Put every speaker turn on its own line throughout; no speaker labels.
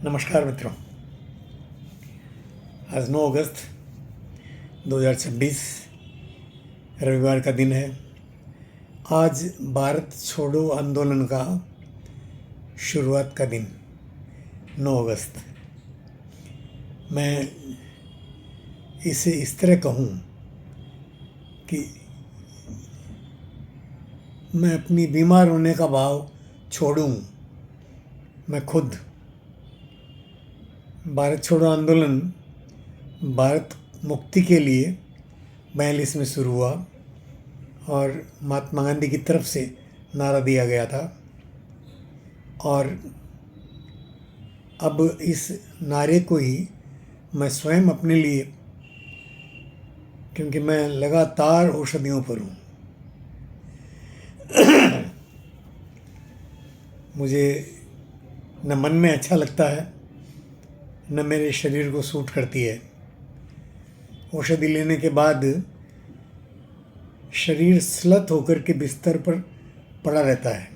नमस्कार मित्रों। आज 9 अगस्त 2026 रविवार का दिन है। आज भारत छोड़ो आंदोलन का शुरुआत का दिन 9 अगस्त। मैं इसे इस तरह कहूँ कि मैं अपनी बीमार होने का भाव छोड़ूं। मैं खुद भारत छोड़ो आंदोलन भारत मुक्ति के लिए 42 में शुरू हुआ और महात्मा गांधी की तरफ से नारा दिया गया था। और अब इस नारे को ही मैं स्वयं अपने लिए, क्योंकि मैं लगातार औषधियों पर हूँ, मुझे न मन में अच्छा लगता है न मेरे शरीर को सूट करती है। औषधि लेने के बाद शरीर स्लथ होकर के बिस्तर पर पड़ा रहता है,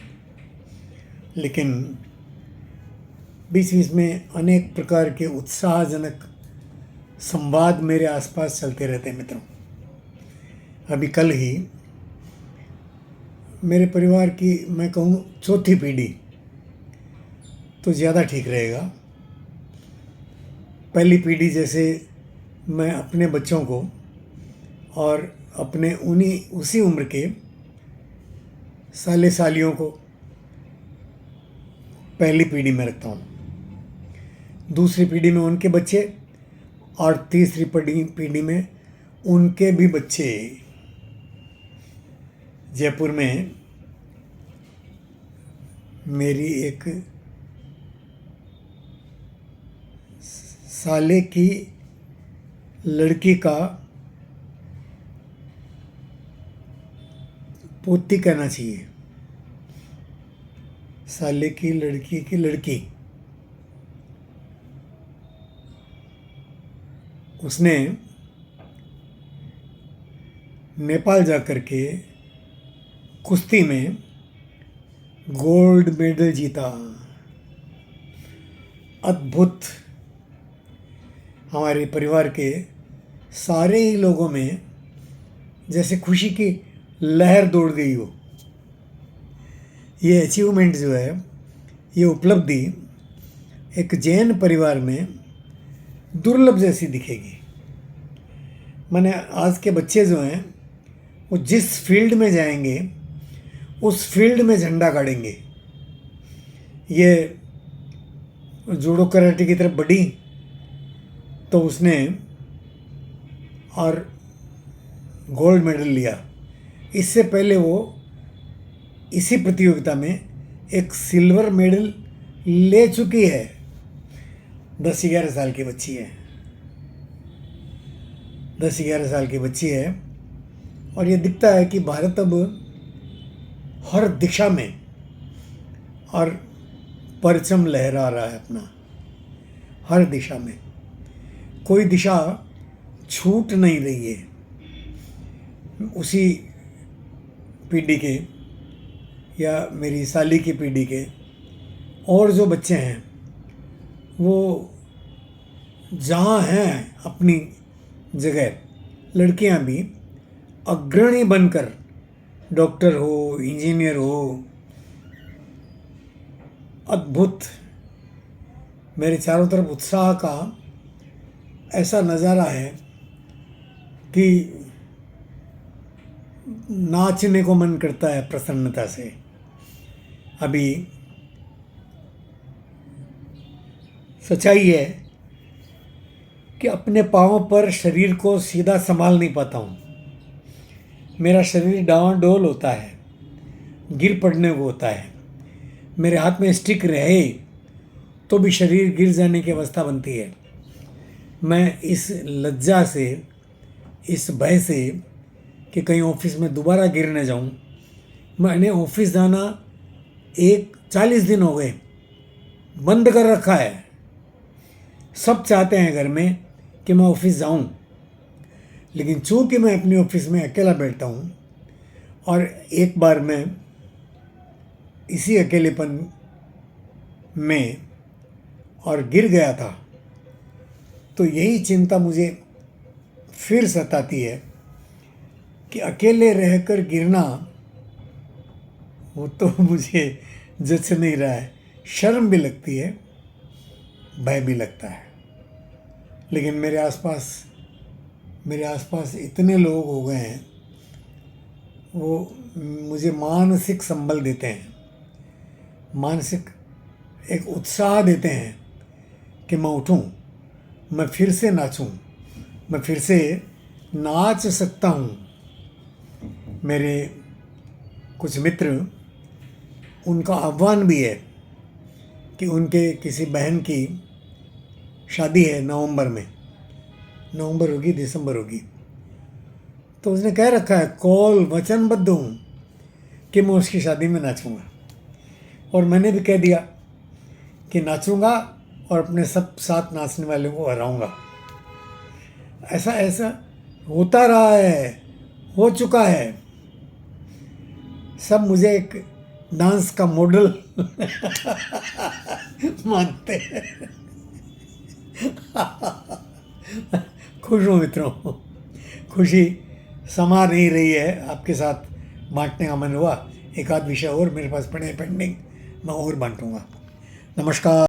लेकिन बीच बीच में अनेक प्रकार के उत्साहजनक संवाद मेरे आसपास चलते रहते हैं मित्रों। अभी कल ही मेरे परिवार की, मैं कहूँ, चौथी पीढ़ी तो ज़्यादा ठीक रहेगा। पहली पीढ़ी जैसे मैं अपने बच्चों को और अपने उसी उम्र के साले सालियों को पहली पीढ़ी में रखता हूँ, दूसरी पीढ़ी में उनके बच्चे और तीसरी पीढ़ी में उनके भी बच्चे। जयपुर में मेरी एक साले की लड़की का पोती कहना चाहिए, साले की लड़की की लड़की, उसने नेपाल जाकर के कुश्ती में गोल्ड मेडल जीता। अद्भुत। हमारे परिवार के सारे ही लोगों में जैसे खुशी की लहर दौड़ गई हो। ये अचीवमेंट जो है, ये उपलब्धि एक जैन परिवार में दुर्लभ जैसी दिखेगी। माने आज के बच्चे जो हैं वो जिस फील्ड में जाएंगे उस फील्ड में झंडा गाड़ेंगे। ये जूडो कराटे की तरफ बढ़ी तो उसने और गोल्ड मेडल लिया। इससे पहले वो इसी प्रतियोगिता में एक सिल्वर मेडल ले चुकी है। 10-11 साल की बच्ची है, 10-11 साल की बच्ची है। और ये दिखता है कि भारत अब हर दिशा में और परचम लहरा रहा है अपना, हर दिशा में। कोई दिशा छूट नहीं रही है। उसी पीढ़ी के या मेरी साली की पीढ़ी के और जो बच्चे हैं वो जहाँ हैं अपनी जगह, लड़कियां भी अग्रणी बनकर डॉक्टर हो, इंजीनियर हो। अद्भुत। मेरे चारों तरफ उत्साह का ऐसा नज़ारा है कि नाचने को मन करता है प्रसन्नता से। अभी सच्चाई है कि अपने पाँव पर शरीर को सीधा संभाल नहीं पाता हूँ। मेरा शरीर डावाडोल होता है, गिर पड़ने को होता है। मेरे हाथ में स्टिक रहे तो भी शरीर गिर जाने की अवस्था बनती है। मैं इस लज्जा से, इस भय से कि कहीं ऑफिस में दोबारा गिर न जाऊं, मैंने ऑफिस जाना 40 दिन हो गए बंद कर रखा है। सब चाहते हैं घर में कि मैं ऑफिस जाऊं, लेकिन चूंकि मैं अपनी ऑफिस में अकेला बैठता हूं और एक बार मैं इसी अकेलेपन में और गिर गया था तो यही चिंता मुझे फिर सताती है कि अकेले रहकर गिरना वो तो मुझे जच नहीं रहा है। शर्म भी लगती है, भय भी लगता है। लेकिन मेरे आसपास इतने लोग हो गए हैं, वो मुझे मानसिक संबल देते हैं, मानसिक एक उत्साह देते हैं कि मैं उठूं, मैं फिर से नाचूं, मैं फिर से नाच सकता हूं। मेरे कुछ मित्र, उनका आह्वान भी है कि उनके किसी बहन की शादी है नवंबर होगी, दिसंबर होगी, तो उसने कह रखा है, कॉल वचनबद्ध हूँ कि मैं उसकी शादी में नाचूंगा। और मैंने भी कह दिया कि नाचूंगा और अपने सब साथ नाचने वालों को हराऊंगा। ऐसा होता रहा है, हो चुका है। सब मुझे एक डांस का मॉडल मानते हैं। खुश हूँ मित्रों, खुशी समा नहीं रही है, आपके साथ बांटने का मन हुआ। एक आध विषय और मेरे पास पड़े पेंडिंग, मैं और बांटूंगा। नमस्कार।